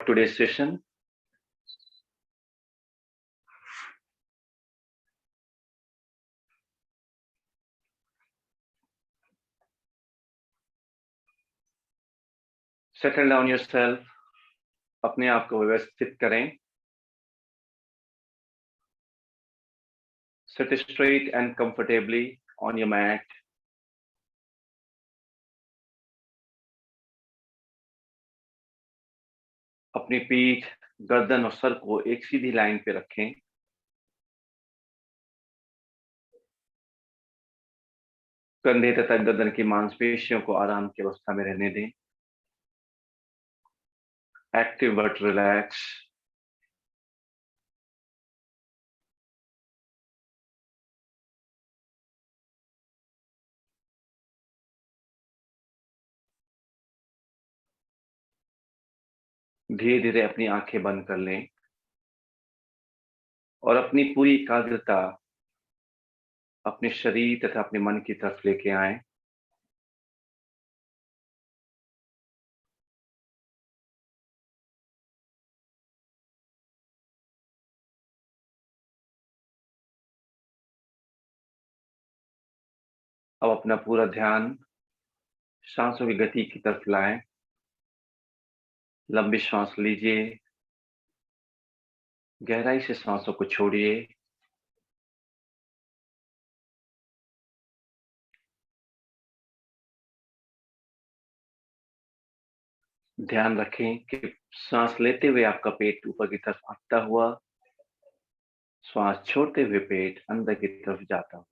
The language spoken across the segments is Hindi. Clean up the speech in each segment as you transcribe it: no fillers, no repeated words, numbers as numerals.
today's session. Settle down yourself. अपने आप को व्यवस्थित करें. Sit straight and comfortably on your mat. अपनी पीठ, गर्दन और सर को एक सीधी लाइन पे रखें. कंधे तथा गर्दन की मांसपेशियों को आराम की अवस्था में रहने दें. Active but relax. धीरे धीरे अपनी आंखें बंद कर लें और अपनी पूरी एकाग्रता अपने शरीर तथा अपने मन की तरफ लेके आएं. अब अपना पूरा ध्यान सांसों की गति की तरफ लाएं. लंबी सांस लीजिए, गहराई से सांसों को छोड़िए. ध्यान रखें कि सांस लेते हुए आपका पेट ऊपर की तरफ आता हुआ, श्वास छोड़ते हुए पेट अंदर की तरफ जाता हुआ.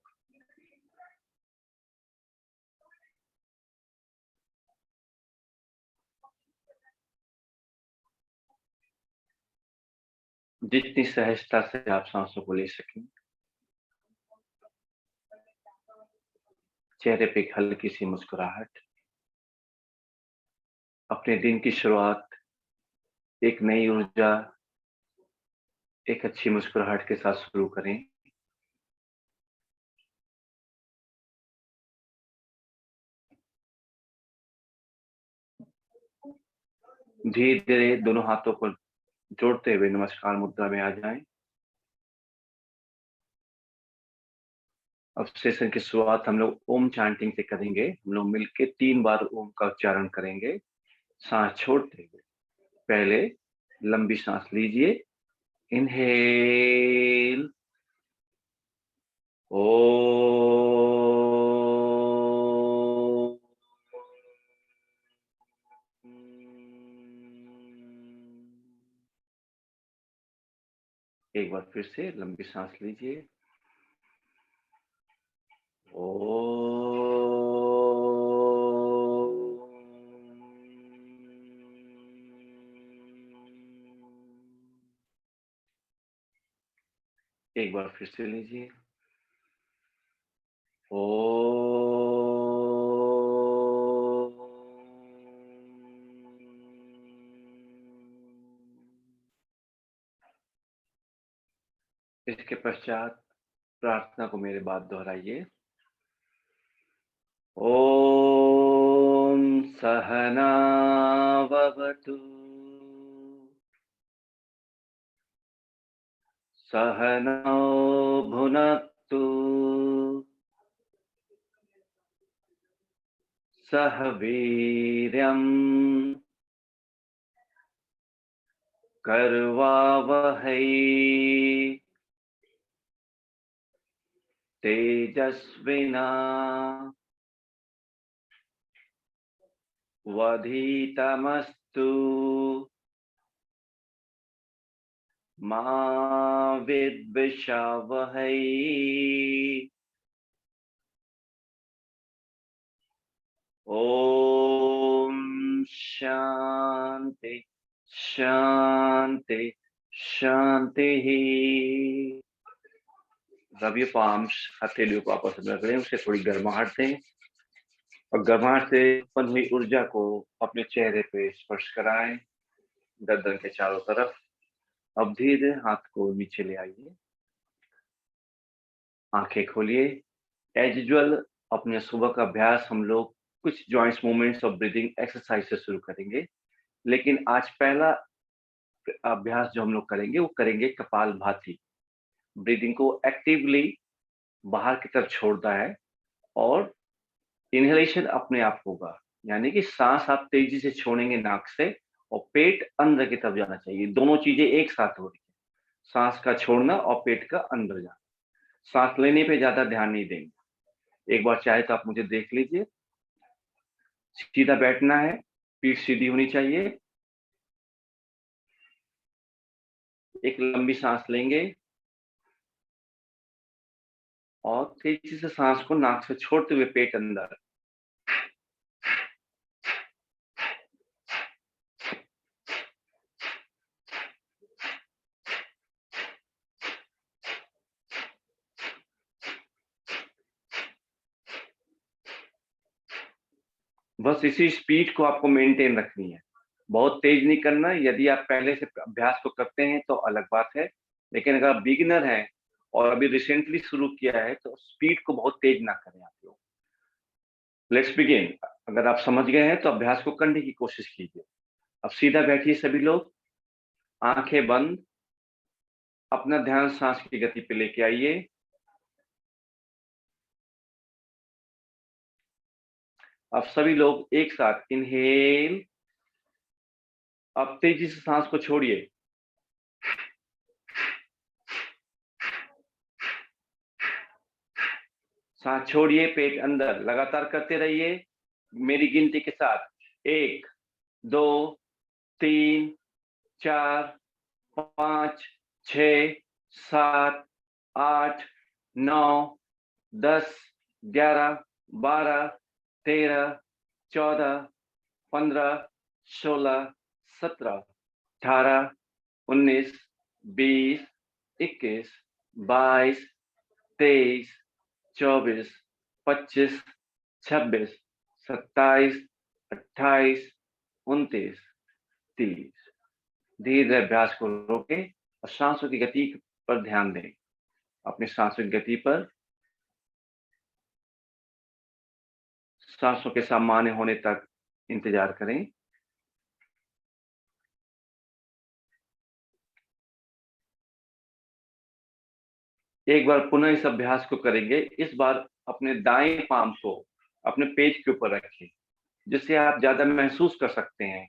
जितनी सहजता से आप सांसों को ले सकें. चेहरे पे एक हल्की सी मुस्कुराहट. अपने दिन की शुरुआत एक नई ऊर्जा, एक अच्छी मुस्कुराहट के साथ शुरू करें. धीरे धीरे दोनों हाथों को जोड़ते हुए नमस्कार मुद्रा में आ जाएं. अब सेशन की शुरुआत हम लोग ओम चैंटिंग से करेंगे. हम लोग मिलके 3 बार ओम का उच्चारण करेंगे सांस छोड़ते हुए. पहले लंबी सांस लीजिए. इनहेल. ओ. एक बार फिर से लंबी सांस लीजिए. एक बार फिर से लीजिए. इसके पश्चात प्रार्थना को मेरे बाद दोहराइए. ओम सहना भवतु, सहनौ भुनक्तु, सह वीर्यं कर्वावहै, तेजस्विना वधीतमस्तु मा विद्विषावहै. ओम शांति शांति शांति. रब योर पाम्स, हथेलियों को आपस में रगड़ें, उसे थोड़ी गर्माहट दें और गर्माहट से उत्पन्न हुई ऊर्जा को अपने चेहरे पे स्पर्श कराएं, गर्दन के चारों तरफ. अब धीरे हाथ को नीचे ले आइए. आंखें खोलिए. एज यूजुअल अपने सुबह का अभ्यास हम लोग कुछ जॉइंट्स मूवमेंट्स और ब्रीदिंग एक्सरसाइज से शुरू करेंगे. लेकिन आज पहला अभ्यास जो हम लोग करेंगे वो करेंगे कपालभाति। ब्रीदिंग को एक्टिवली बाहर की तरफ छोड़ता है और इनहेलेशन अपने आप होगा, यानी कि सांस आप तेजी से छोड़ेंगे नाक से और पेट अंदर की तरफ जाना चाहिए। दोनों चीजें एक साथ हो रही है, सांस का छोड़ना और पेट का अंदर जाना। सांस लेने पे ज्यादा ध्यान नहीं देंगे। एक बार चाहे तो आप मुझे देख लीजिए। सीधा बैठना है, पीठ सीधी होनी चाहिए। एक लंबी सांस लेंगे और तेजी से सांस को नाक से छोड़ते हुए पेट अंदर। बस इसी स्पीड को आपको मेंटेन रखनी है, बहुत तेज नहीं करना। यदि आप पहले से अभ्यास को करते हैं तो अलग बात है, लेकिन अगर आप बिगिनर हैं और अभी रिसेंटली शुरू किया है तो स्पीड को बहुत तेज ना करें आप लोग। Let's begin. अगर आप समझ गए हैं तो अभ्यास को करने की कोशिश कीजिए। अब सीधा बैठिए सभी लोग, आंखें बंद, अपना ध्यान सांस की गति पे लेके आइए। अब सभी लोग एक साथ इनहेल, अब तेजी से सांस को छोड़िए। सांस छोड़िए, पेट अंदर, लगातार करते रहिए मेरी गिनती के साथ। 1 2 3 4 5 6 7 8 9 10 11 12 13 14 15 16 17 18 19 20 21 22 23 24 25 26 27 28 29 30। धीरे धीरे अभ्यास को रोकें और सांसों की गति पर ध्यान दें। अपनी सांसों की गति पर, सांसों के सामान्य होने तक इंतजार करें। एक बार पुनः इस अभ्यास को करेंगे। इस बार अपने दाएं पाम को अपने पेट के ऊपर रखें, जिससे आप ज्यादा महसूस कर सकते हैं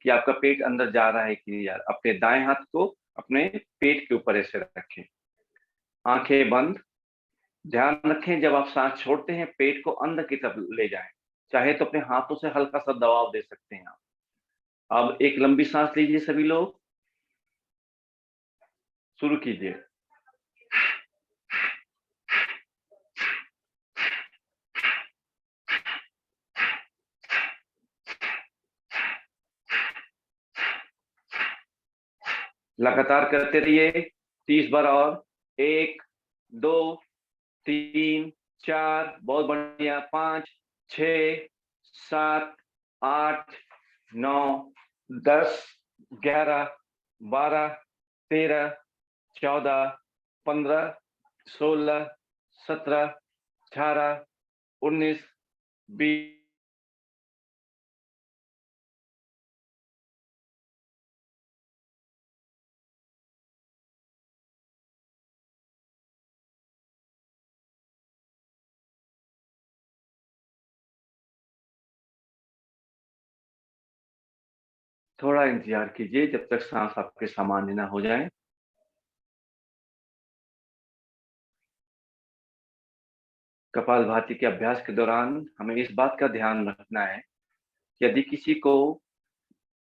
कि आपका पेट अंदर जा रहा है कि नहीं जा रहा। अपने दाएं हाथ को अपने पेट के ऊपर ऐसे रखें, आंखें बंद। ध्यान रखें जब आप सांस छोड़ते हैं पेट को अंदर की तरफ ले जाएं। चाहे तो अपने हाथों से हल्का सा दबाव दे सकते हैं आप। अब एक लंबी सांस लीजिए सभी लोग, शुरू कीजिए। लगातार करते रहिए 30 बार और। 1 2 3 4, बहुत बढ़िया, 5 6 7 8 9 10 11 12 13 14 15 16 17 18 19 20। थोड़ा इंतजार कीजिए जब तक सांस आपके सामान्य ना हो जाए। कपालभाति के अभ्यास के दौरान हमें इस बात का ध्यान रखना है कि यदि किसी को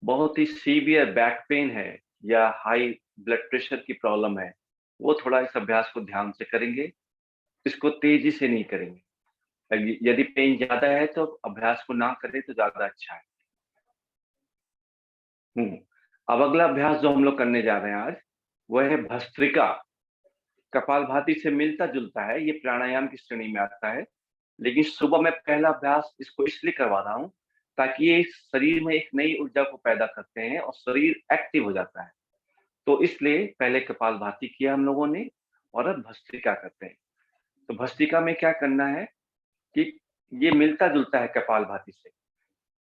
बहुत ही सीवियर बैक पेन है या हाई ब्लड प्रेशर की प्रॉब्लम है, वो थोड़ा इस अभ्यास को ध्यान से करेंगे, इसको तेजी से नहीं करेंगे। यदि पेन ज्यादा है तो अभ्यास को ना करें तो ज्यादा अच्छा है। अब अगला अभ्यास जो हम लोग करने जा रहे हैं आज, वह है भस्त्रिका। कपालभाति से मिलता जुलता है, ये प्राणायाम की श्रेणी में आता है, लेकिन सुबह में पहला अभ्यास इसको इसलिए करवा रहा हूँ ताकि ये शरीर में एक नई ऊर्जा को पैदा करते हैं और शरीर एक्टिव हो जाता है। तो इसलिए पहले कपालभाति किया हम लोगों ने और अब भस्त्रिका करते हैं। तो भस्त्रिका में क्या करना है कि ये मिलता जुलता है कपालभाति से।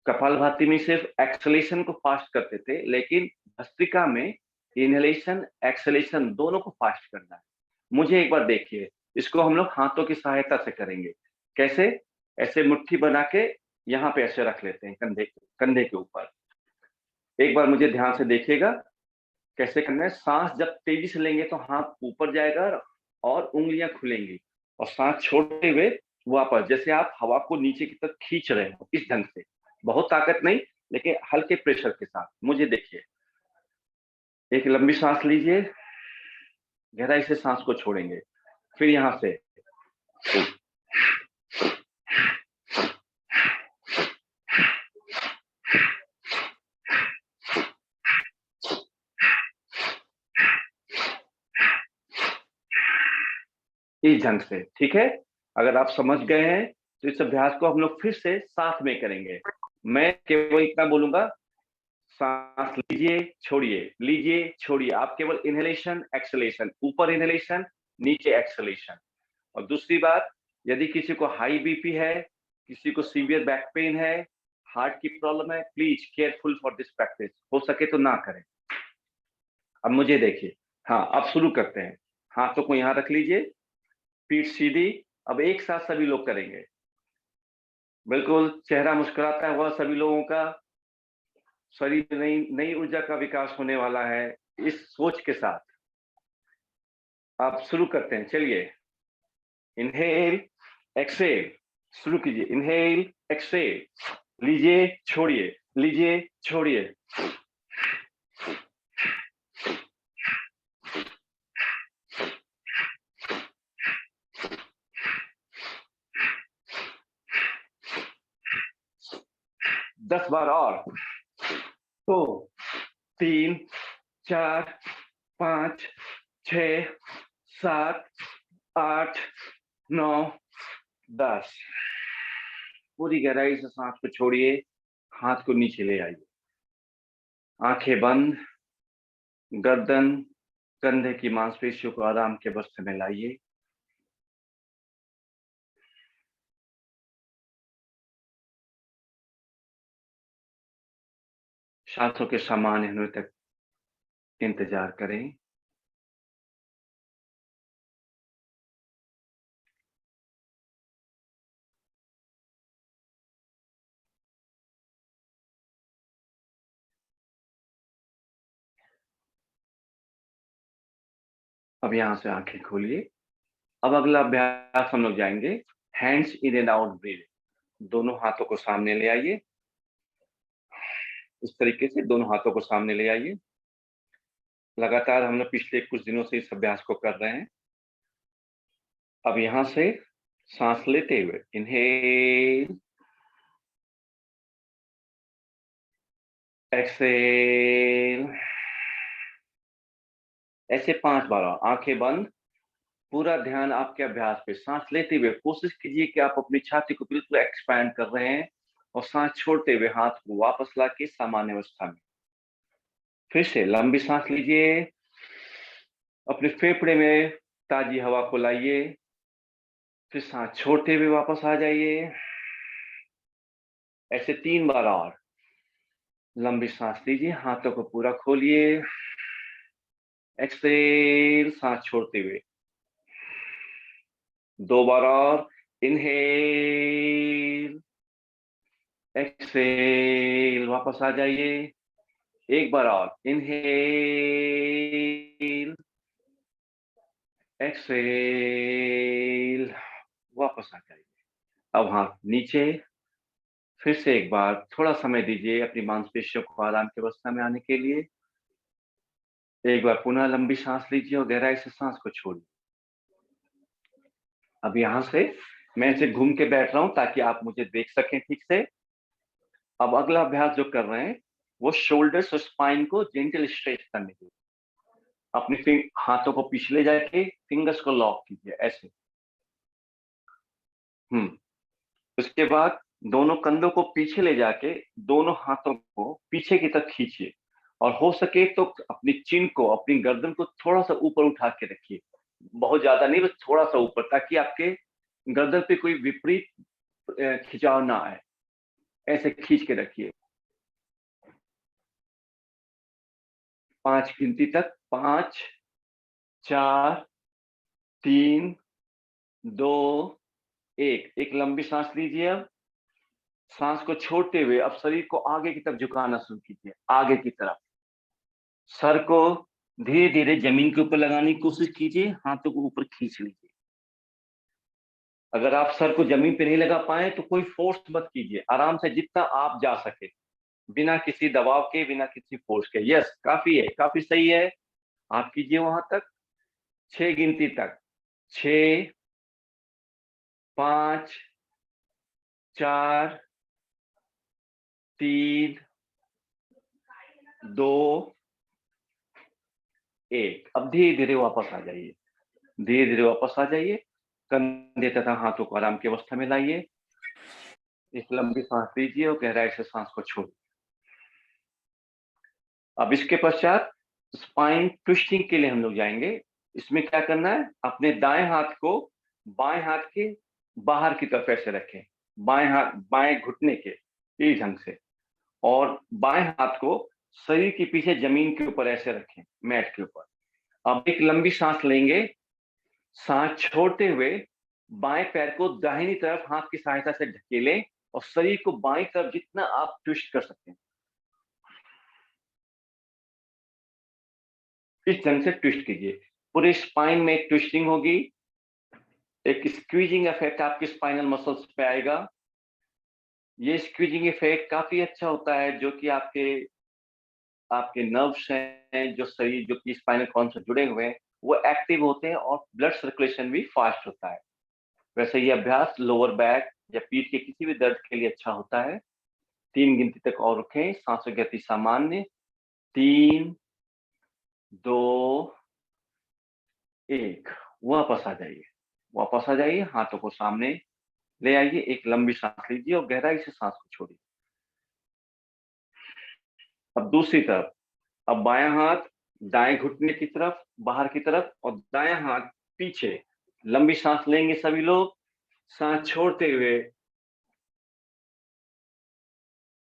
कपालभाति में सिर्फ एक्सलेशन को फास्ट करते थे, लेकिन भस्त्रिका में इनहेलेशन एक्सहेलेशन दोनों को फास्ट करना है। मुझे एक बार देखिए, इसको हम लोग हाथों की सहायता से करेंगे। कैसे? ऐसे मुट्ठी बना के यहाँ पे ऐसे रख लेते हैं कंधे के ऊपर। एक बार मुझे ध्यान से देखिएगा कैसे करना है। सांस जब तेजी से लेंगे तो हाथ ऊपर जाएगा और उंगलियां खुलेंगी, और सांस छोड़ते हुए वापस, जैसे आप हवा को नीचे की तरफ खींच रहे हो, इस ढंग से। बहुत ताकत नहीं, लेकिन हल्के प्रेशर के साथ। मुझे देखिए, एक लंबी सांस लीजिए, गहराई से सांस को छोड़ेंगे, फिर यहां से 30 ढंग से। ठीक है? अगर आप समझ गए हैं तो इस अभ्यास को हम लोग फिर से साथ में करेंगे। मैं केवल इतना बोलूंगा, सांस लीजिए छोड़िए, लीजिए छोड़िए। आप केवल इनहेलेशन एक्सहेलेशन, ऊपर इनहेलेशन नीचे एक्सहेलेशन। और दूसरी बात, यदि किसी को हाई बीपी है, किसी को सीवियर बैक पेन है, हार्ट की प्रॉब्लम है, please careful for this practice. हो सके तो ना करें। अब मुझे देखिए, हाँ अब शुरू करते हैं। हाथों को यहां रख लीजिए, पीठ सीधी। अब एक साथ सभी लोग करेंगे। बिल्कुल चेहरा मुस्कुराता हुआ सभी लोगों का, शरीर में नई नई ऊर्जा का विकास होने वाला है, इस सोच के साथ आप शुरू करते हैं। चलिए, इनहेल एक्सेल, शुरू कीजिए। इनहेल एक्सेल, लीजिए छोड़िए, लीजिए छोड़िए। दस बार और। दो, तीन, चार, 5, 6, 7, 8, 9, 10। पूरी गहराई से सांस को छोड़िए, हाथ को नीचे ले आइए, आंखें बंद, गर्दन कंधे की मांसपेशियों को आराम के अवस्था में लाइए। सांसों के सामान्य होने तक इंतजार करें। अब यहां से आंखें खोलिए। अब अगला अभ्यास हम लोग जाएंगे, hands in and out breathe. दोनों हाथों को सामने ले आइए, इस तरीके से दोनों हाथों को सामने ले आइए। लगातार हम लोग पिछले कुछ दिनों से इस अभ्यास को कर रहे हैं। अब यहां से सांस लेते हुए इनहेल एक्सेल, ऐसे 5 बार। आंखें बंद, पूरा ध्यान आपके अभ्यास पे। सांस लेते हुए कोशिश कीजिए कि आप अपनी छाती को बिल्कुल एक्सपैंड कर रहे हैं, और सांस छोड़ते हुए हाथ को वापस लाके सामान्य अवस्था में। फिर से लंबी सांस लीजिए, अपने फेफड़े में ताजी हवा को लाइए, फिर सांस छोड़ते हुए वापस आ जाइए। ऐसे 3 बार और। लंबी सांस लीजिए, हाथों को पूरा खोलिए, एक्सहेल, सांस छोड़ते हुए। 2 बार और। इनहेल एक्सहेल, वापस आ जाइए। एक बार और। इनहेल एक्सहेल, वापस आ जाइए। अब हाथ नीचे। फिर से एक बार थोड़ा समय दीजिए अपनी मांसपेशियों को आराम की अवस्था में आने के लिए। एक बार पुनः लंबी सांस लीजिए और गहराई से सांस को छोड़िए। अब यहां से मैं ऐसे घूम के बैठ रहा हूं ताकि आप मुझे देख सकें ठीक से। अब अगला अभ्यास जो कर रहे हैं वो शोल्डर्स और स्पाइन को जेंटल स्ट्रेच करने के लिए। अपने हाथों को पीछे ले जाके फिंगर्स को लॉक कीजिए ऐसे। उसके बाद दोनों कंधों को पीछे ले जाके दोनों हाथों को पीछे की तरफ खींचिए, और हो सके तो अपनी चिन को, अपनी गर्दन को थोड़ा सा ऊपर उठा के रखिए। बहुत ज्यादा नहीं, बस थोड़ा सा ऊपर, ताकि आपके गर्दन पे कोई विपरीत खिंचाव ना आए। ऐसे खींच के रखिए। 5 गिनती तक, 5 4 3 2 1। एक लंबी सांस लीजिए। अब सांस को छोड़ते हुए अब शरीर को आगे की तरफ झुकाना शुरू कीजिए, आगे की तरफ। सर को धीरे धीरे जमीन के ऊपर लगाने की कोशिश कीजिए, हाथों को ऊपर खींच लीजिए। अगर आप सर को जमीन पे नहीं लगा पाए तो कोई फोर्स मत कीजिए, आराम से जितना आप जा सके, बिना किसी दबाव के, बिना किसी फोर्स के। यस, काफी है, काफी सही है। आप कीजिए वहां तक, 6 गिनती तक। 6 5 4 3 2 1। अब धीरे धीरे वापस आ जाइए, धीरे धीरे वापस आ जाइए। कंधे तथा हाथों को आराम की अवस्था में लाइए। एक लंबी सांस लीजिए और गहराई से सांस को छोड़िए। अब इसके पश्चात स्पाइन ट्विस्टिंग के लिए हम लोग जाएंगे। इसमें क्या करना है, अपने दाएं हाथ को बाएं हाथ के बाहर की तरफ ऐसे रखें, बाएं हाथ बाएं घुटने के इस ढंग से, और बाएं हाथ को शरीर के पीछे जमीन के ऊपर ऐसे रखें, मैट के ऊपर। अब एक लंबी सांस लेंगे, सांस छोड़ते हुए बाएं पैर को दाहिनी तरफ हाथ की सहायता से ढकेलें और शरीर को बाएं तरफ जितना आप ट्विस्ट कर सकते हैं इस ढंग से ट्विस्ट कीजिए। पूरे स्पाइन में एक ट्विस्टिंग होगी, एक स्क्वीजिंग इफेक्ट आपके स्पाइनल मसल्स पे आएगा। ये स्क्वीजिंग इफेक्ट काफी अच्छा होता है, जो कि आपके आपके नर्व्स हैं, जो शरीर, जो कि स्पाइनल कॉर्ड से जुड़े हुए हैं, वो एक्टिव होते हैं और ब्लड सर्कुलेशन भी फास्ट होता है। वैसे ये अभ्यास लोअर बैक या पीठ के किसी भी दर्द के लिए अच्छा होता है। 3 गिनती तक और रुकें, सांसों की गति सामान्य। 3 2 1। वापस आ जाइए, वापस आ जाइए, हाथों को सामने ले आइए। एक लंबी सांस लीजिए और गहराई से सांस को छोड़िए। अब दूसरी तरफ, अब बायां हाथ दाएं घुटने की तरफ, बाहर की तरफ, और दायां हाथ पीछे। लंबी सांस लेंगे सभी लोग, सांस छोड़ते हुए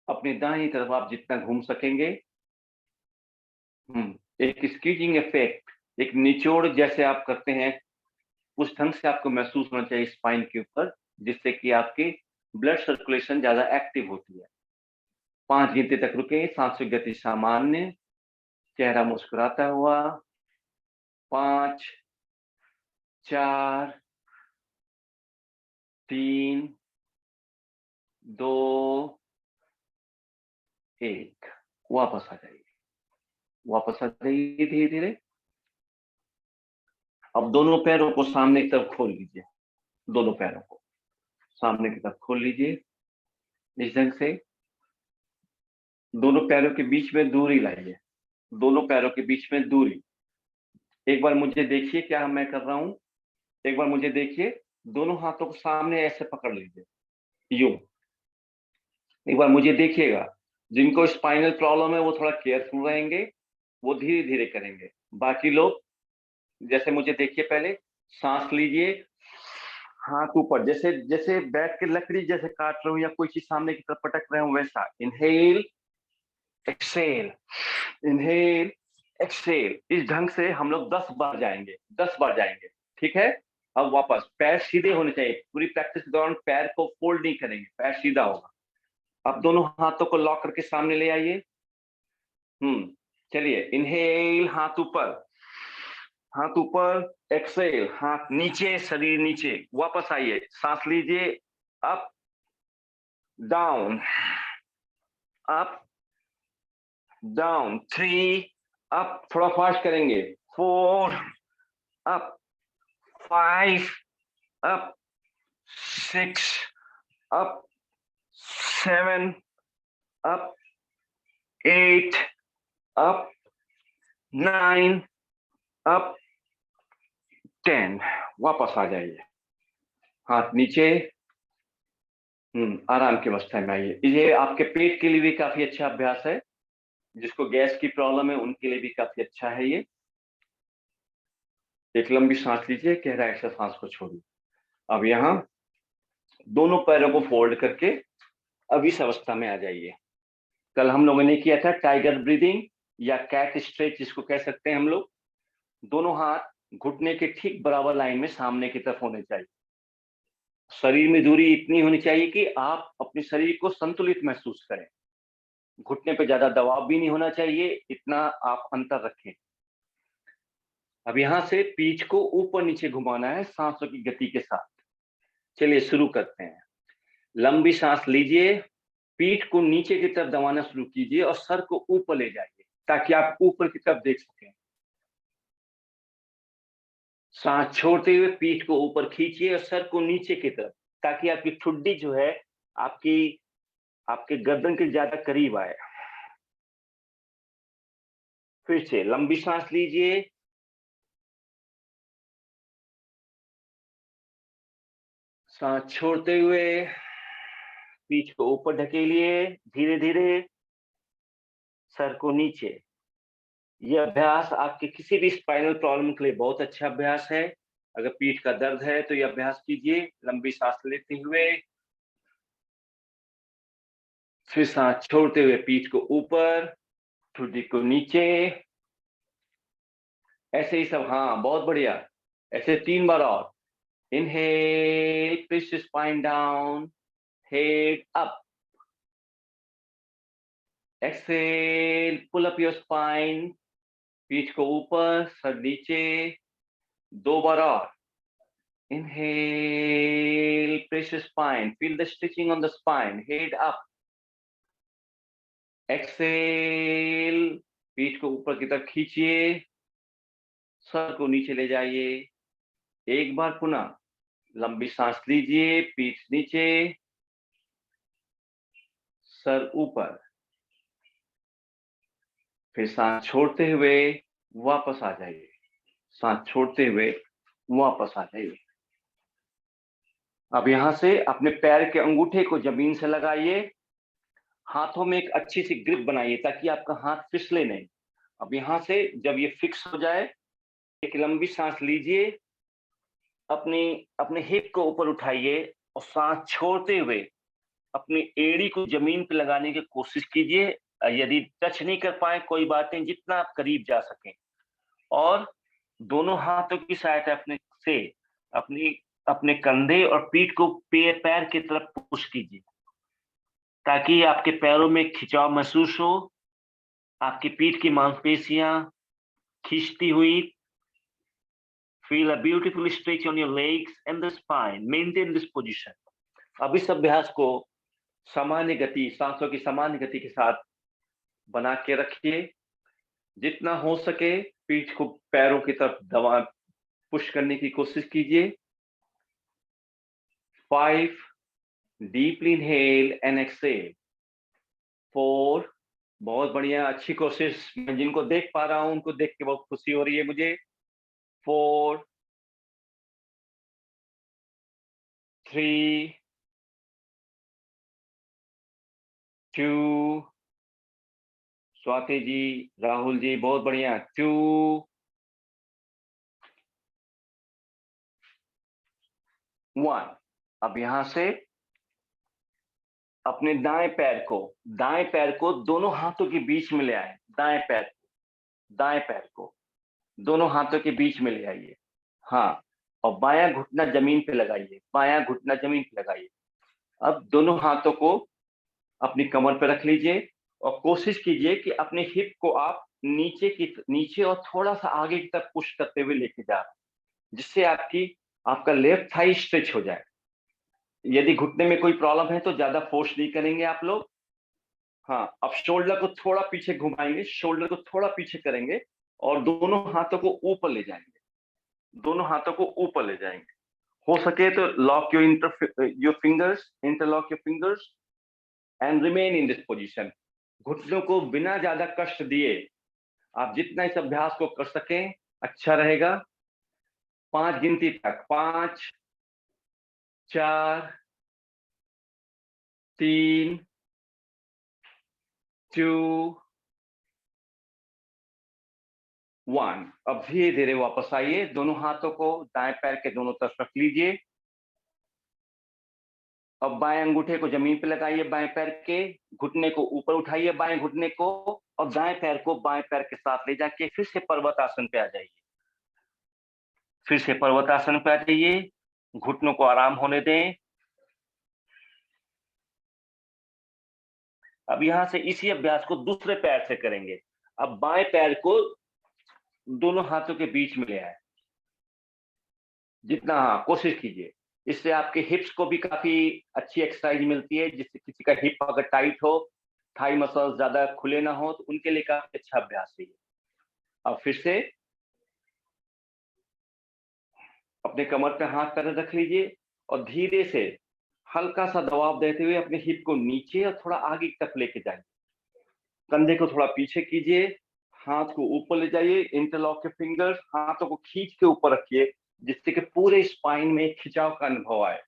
अपनी दाहिनी तरफ आप जितना घूम सकेंगे। एक स्क्वीजिंग इफेक्ट, एक निचोड़ जैसे आप करते हैं, उस ढंग से आपको महसूस होना चाहिए स्पाइन के ऊपर, जिससे कि आपकी ब्लड सर्कुलेशन ज्यादा एक्टिव होती है। 5 गिनती तक रुके, सांसों की गति सामान्य, चेहरा मुस्कुराता हुआ। 5 4 3 2 1। वापस आ जाइए, वापस आ जाइए धीरे धीरे। अब दोनों पैरों को सामने की तरफ खोल लीजिए, दोनों पैरों को सामने की तरफ खोल लीजिए इस ढंग से। दोनों पैरों के बीच में दूरी लाइए, दोनों पैरों के बीच में दूरी। एक बार मुझे देखिए क्या मैं कर रहा हूं, एक बार मुझे देखिए। दोनों हाथों को सामने ऐसे पकड़ लीजिए, यूं। एक बार मुझे देखिएगा। जिनको स्पाइनल प्रॉब्लम है वो थोड़ा केयरफुल रहेंगे, वो धीरे धीरे करेंगे। बाकी लोग जैसे मुझे देखिए, पहले सांस लीजिए, हाथ ऊपर, जैसे जैसे बैठ के लकड़ी जैसे काट रहे हो या कोई चीज सामने की तरफ पटक रहे हो, वैसा। Inhale exhale, inhale exhale. इस ढंग से हम लोग 10 बार जाएंगे, 10 बार जाएंगे। ठीक है। अब वापस पैर सीधे होने चाहिए। पूरी प्रैक्टिस के दौरान पैर को फोल्ड नहीं करेंगे, पैर सीधा होगा। अब दोनों हाथों को लॉक करके सामने ले आइए। चलिए, इनहेल, हाथ ऊपर, हाथ ऊपर, एक्सेल, हाथ नीचे, शरीर नीचे। वापस आइए, सांस लीजिए। Up down, up down. 3 up, थोड़ा फास्ट करेंगे। 4 up, 5 up, 6 up, 7 up, 8 up, 9 up, 10। वापस आ जाइए, हाथ नीचे। आराम की अवस्था में आइए। ये आपके पेट के लिए भी काफी अच्छा अभ्यास है, जिसको गैस की प्रॉब्लम है उनके लिए भी काफी अच्छा है ये। एक लंबी सांस लीजिए, गहराई से सांस को छोड़िए। अब यहाँ दोनों पैरों को फोल्ड करके अब इस अवस्था में आ जाइए। कल हम लोगों ने किया था टाइगर ब्रीदिंग, या कैट स्ट्रेच जिसको कह सकते हैं हम लोग। दोनों हाथ घुटने के ठीक बराबर लाइन में सामने की तरफ होने चाहिए। शरीर में दूरी इतनी होनी चाहिए कि आप अपने शरीर को संतुलित महसूस करें। घुटने पे ज्यादा दबाव भी नहीं होना चाहिए, इतना आप अंतर रखें। अब यहां से पीठ को ऊपर नीचे घुमाना है सांसों की गति के साथ। चलिए शुरू करते हैं। लंबी सांस लीजिए, पीठ को नीचे की तरफ दबाना शुरू कीजिए और सर को ऊपर ले जाइए ताकि आप ऊपर की तरफ देख सकें। सांस छोड़ते हुए पीठ को ऊपर खींचिए और सर को नीचे की तरफ, ताकि आपकी ठुड्डी जो है आपकी आपके गर्दन के ज्यादा करीब आए। फिर से लंबी सांस लीजिए, सांस छोड़ते हुए पीठ को ऊपर ढकेलिए, धीरे धीरे सर को नीचे। यह अभ्यास आपके किसी भी स्पाइनल प्रॉब्लम के लिए बहुत अच्छा अभ्यास है। अगर पीठ का दर्द है तो यह अभ्यास कीजिए। लंबी सांस लेते हुए, फिर सांस छोड़ते हुए पीठ को ऊपर, ठुड्डी को नीचे। ऐसे ही सब, हाँ बहुत बढ़िया। ऐसे 3 बार और। Inhale, push spine down, head up. Exhale, pull up your spine, पीठ को ऊपर, सर नीचे। 2 बार और। Inhale, press your spine. Feel the stretching on the spine. Head up. Exhale, पीठ को ऊपर की तरफ खींचिए, सर को नीचे ले जाइए। एक बार पुनः लंबी सांस लीजिए, पीठ नीचे, सर ऊपर। फिर सांस छोड़ते हुए वापस आ जाइए। सांस छोड़ते हुए वापस आ जाइए। अब यहां से अपने पैर के अंगूठे को जमीन से लगाइए। हाथों में एक अच्छी सी ग्रिप बनाइए ताकि आपका हाथ फिसले नहीं। अब यहां से जब ये फिक्स हो जाए, एक लंबी सांस लीजिए, अपनी अपने हिप को ऊपर उठाइए और सांस छोड़ते हुए अपनी एड़ी को जमीन पे लगाने की कोशिश कीजिए। यदि टच नहीं कर पाए कोई बात नहीं, जितना आप करीब जा सकें। और दोनों हाथों की सहायता से अपनी अपने कंधे और पीठ को पैर की तरफ पुश कीजिए ताकि आपके पैरों में खिंचाव महसूस हो। आपकी पीठ की मांसपेशियां खींचती हुई। Feel a beautiful stretch on your legs and the spine. Maintain this position. अब इस अभ्यास को सामान्य गति, सांसों की सामान्य गति के साथ बना के रखिए। जितना हो सके पीठ को पैरों की तरफ दबा पुश करने की कोशिश कीजिए। 5, deeply inhale and exhale. 4, बहुत बढ़िया, अच्छी कोशिश। मैं जिनको देख पा रहा हूं उनको देख के बहुत खुशी हो रही है मुझे। 4, 3, 2, स्वाति जी, राहुल जी, बहुत बढ़िया। 2, 1। अब यहां से अपने दाएं पैर को दोनों हाथों के बीच में ले आए। दाएं पैर को दोनों हाथों के बीच में ले आइए। हाँ, और बायां घुटना जमीन पे लगाइए। बायां घुटना जमीन पे लगाइए। अब दोनों हाथों को अपनी कमर पे रख लीजिए और कोशिश कीजिए कि अपने हिप को आप नीचे और थोड़ा सा आगे की तरफ पुश करते हुए लेके जा रहे हैं, जिससे आपका लेफ्ट थाई स्ट्रेच हो जाए। यदि घुटने में कोई प्रॉब्लम है तो ज्यादा फोर्स नहीं करेंगे आप लोग। हाँ, अब शोल्डर को थोड़ा पीछे घुमाएंगे, शोल्डर को थोड़ा पीछे करेंगे और दोनों हाथों को ऊपर ले जाएंगे। दोनों हाथों को ऊपर ले जाएंगे। हो सके तो lock your fingers, interlock your fingers and remain in this position. घुटनों को बिना ज्यादा कष्ट दिए आप जितना इस अभ्यास को कर सकें अच्छा रहेगा। 5 गिनती तक, 5, 4, 3, 2, 1। अब धीरे धीरे वापस आइए। दोनों हाथों को दाएं पैर के दोनों तरफ रख लीजिए अब बाएं अंगूठे को जमीन पे लगाइए बाएं पैर के, घुटने को ऊपर उठाइए बाएं घुटने को, और दाएं पैर को बाएं पैर के साथ ले जाके फिर से पर्वतासन पे आ जाइए। फिर से पर्वतासन पे आ जाइए, घुटनों को आराम होने दें। अब यहां से इसी अभ्यास को दूसरे पैर से करेंगे। अब बाएं पैर को दोनों हाथों के बीच में ले आए, जितना, हाँ, कोशिश कीजिए। इससे आपके हिप्स को भी काफी अच्छी एक्सरसाइज मिलती है। जिससे किसी का हिप अगर टाइट हो, थाई मसल्स ज्यादा खुले ना हो, तो उनके लिए काफी अच्छा अभ्यास है। अब फिर से अपने कमर पे हाथ पैर रख लीजिए और धीरे से हल्का सा दबाव देते हुए अपने हिप को नीचे और थोड़ा आगे की तरफ लेके जाइए। कंधे को थोड़ा पीछे कीजिए, हाथ को ऊपर ले जाइए, इंटरलॉक के फिंगर्स हाथों को खींच के ऊपर रखिए, जिससे कि पूरे स्पाइन में खिंचाव का अनुभव आए।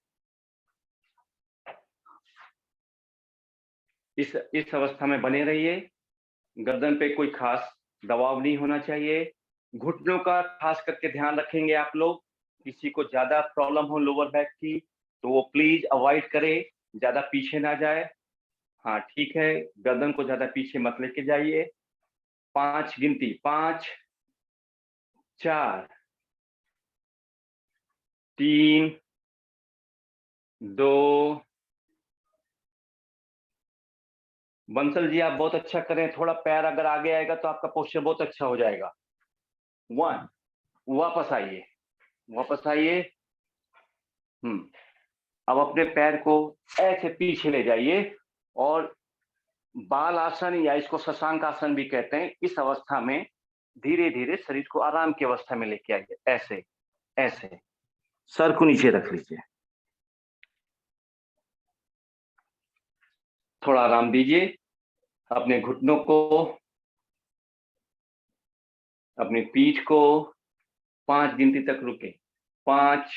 इस अवस्था में बने रहिए। गर्दन पे कोई खास दबाव नहीं होना चाहिए। घुटनों का खास करके ध्यान रखेंगे आप लोग। किसी को ज्यादा प्रॉब्लम हो लोअर बैक की, तो वो प्लीज अवॉइड करे, ज्यादा पीछे ना जाए। हाँ ठीक है, गर्दन को ज्यादा पीछे मत लेके जाइए। 5 गिनती, 5, 4, 3, 2। बंसल जी आप बहुत अच्छा करें, थोड़ा पैर अगर आगे आएगा तो आपका पोस्चर बहुत अच्छा हो जाएगा। 1, वापस आइए, वापस आइए। अब अपने पैर को ऐसे पीछे ले जाइए और बाल आसन या इसको शशांक आसन भी कहते हैं, इस अवस्था में धीरे धीरे शरीर को आराम की अवस्था में लेके आइए। ऐसे ऐसे सर को नीचे रख लीजिए, थोड़ा आराम दीजिए। अपने घुटनों को, अपनी पीठ को 5 गिनती तक रुके। 5,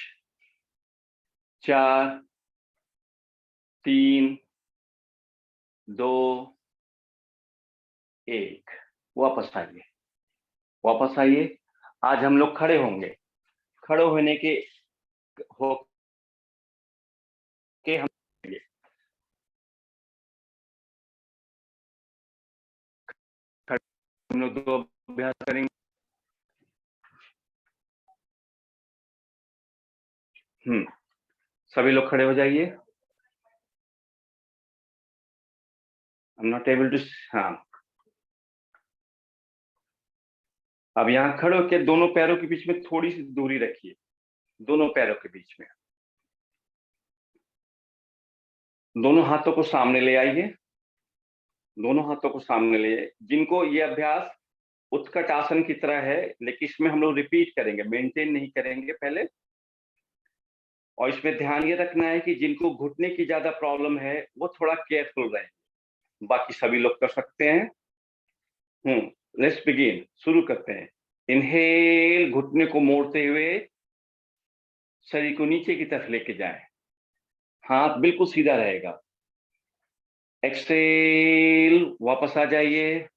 4, 3, 2, 1। वापस आइए, वापस आइए। आज हम लोग खड़े होंगे। खड़े होने के हो के हम लोग 2 अभ्यास करेंगे। सभी लोग खड़े हो जाइए। I'm not able to, हाँ। अब यहाँ खड़े होकर दोनों पैरों के बीच में थोड़ी सी दूरी रखिए, दोनों पैरों के बीच में। दोनों हाथों को सामने ले आइए, दोनों हाथों को सामने ले आइए। जिनको ये अभ्यास उत्कट आसन की तरह है, लेकिन इसमें हम लोग रिपीट करेंगे, मेंटेन नहीं करेंगे पहले। और इसमें ध्यान ये रखना है कि जिनको घुटने की ज्यादा प्रॉब्लम है वो थोड़ा केयरफुल रहे। बाकी सभी लोग कर सकते हैं। लेट्स बिगिन, शुरू करते हैं। इनहेल, घुटने को मोड़ते हुए शरीर को नीचे की तरफ लेके जाएं, हाथ बिल्कुल सीधा रहेगा। एक्सहेल, वापस आ जाइए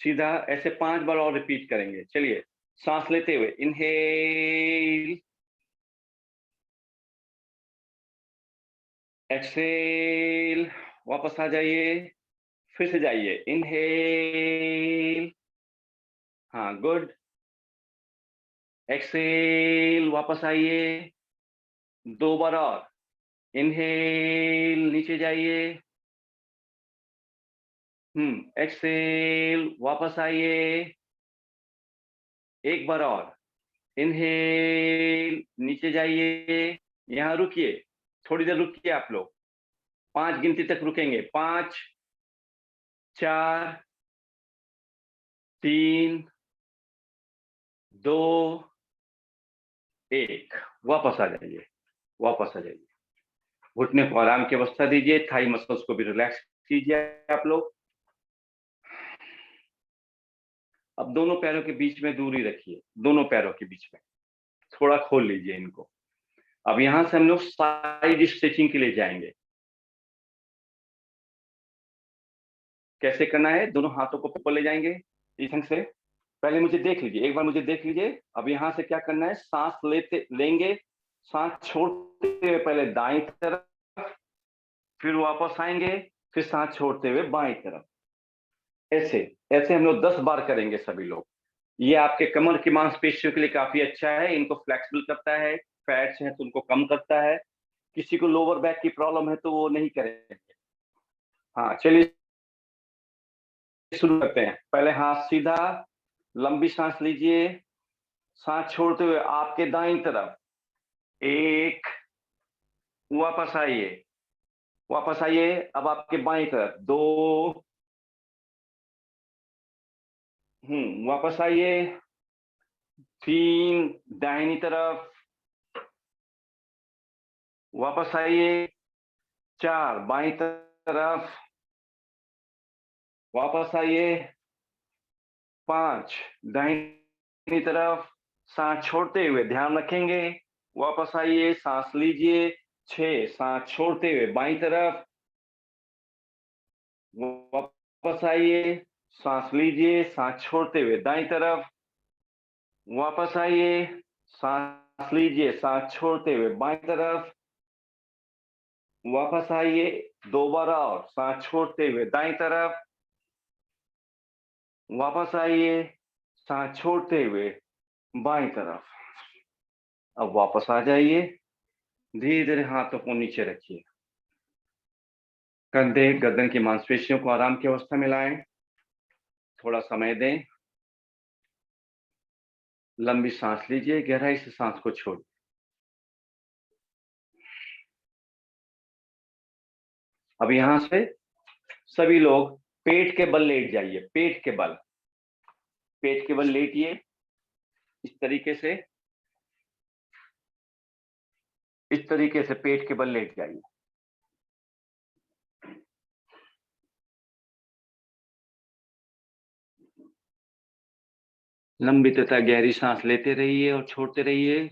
सीधा। ऐसे 5 बार और रिपीट करेंगे। चलिए, सांस लेते हुए इनहेल, एक्सहेल, वापस आ जाइए, फिर से जाइए। इनहेल, हाँ गुड। एक्सहेल, वापस आइए, 2 बार और। इनहेल, नीचे जाइए। एक्सहेल, वापस आइए, 1 बार और। इनहेल, नीचे जाइए, यहां रुकिए, थोड़ी देर रुकिए आप लोग। 5 गिनती तक रुकेंगे। 5, 4, 3, 2, 1। वापस आ जाइए, वापस आ जाइए। घुटने को आराम की अवस्था दीजिए, थाई मसल्स को भी रिलैक्स कीजिए आप लोग। अब दोनों पैरों के बीच में दूरी रखिए, दोनों पैरों के बीच में थोड़ा खोल लीजिए इनको। अब यहां से हम लोग साइड स्ट्रेचिंग के लिए जाएंगे। कैसे करना है? दोनों हाथों को ऊपर ले जाएंगे इस ढंग से। पहले मुझे देख लीजिए, एक बार मुझे देख लीजिए। अब यहां से क्या करना है, सांस लेंगे, सांस छोड़ते हुए पहले दाएं तरफ, फिर वापस आएंगे, फिर सांस छोड़ते हुए बाएं तरफ। ऐसे ऐसे हम लोग 10 बार करेंगे सभी लोग। ये आपके कमर की मांसपेशियों के लिए काफी अच्छा है, इनको फ्लेक्सिबल करता है, फैट्स हैं तो उनको कम करता है। किसी को लोअर बैक की प्रॉब्लम है तो वो नहीं करेंगे। हाँ चलिए शुरू करते हैं। पहले हाथ सीधा, लंबी सांस लीजिए, सांस छोड़ते हुए आपके दाईं तरफ। एक, वापस आइए, वापस आइए, अब आपके बाईं तरफ। दो, वापस आइए। तीन, दाहिनी तरफ, वापस आइए। चार, बाईं तरफ, वापस आइए। पांच, दाहिनी तरफ, सांस छोड़ते हुए ध्यान रखेंगे, वापस आइए, सांस लीजिए। छह, सांस छोड़ते हुए बाईं तरफ, वापस आइए, सांस लीजिए, सांस छोड़ते हुए दाईं तरफ, वापस आइए, सांस लीजिए, सांस छोड़ते हुए बाईं तरफ, वापस आइए, दोबारा और सांस छोड़ते हुए दाईं तरफ, वापस आइए, सांस छोड़ते हुए बाईं तरफ। अब वापस आ जाइए, धीरे धीरे हाथों को नीचे रखिए, कंधे गर्दन की मांसपेशियों को आराम की अवस्था में लाएं, थोड़ा समय दें, लंबी सांस लीजिए, गहराई से सांस को छोड़िए। अब यहां से सभी लोग पेट के बल लेट जाइए, पेट के बल लेटिए, इस तरीके से पेट के बल लेट जाइए। लंबी तथा गहरी सांस लेते रहिए और छोड़ते रहिए।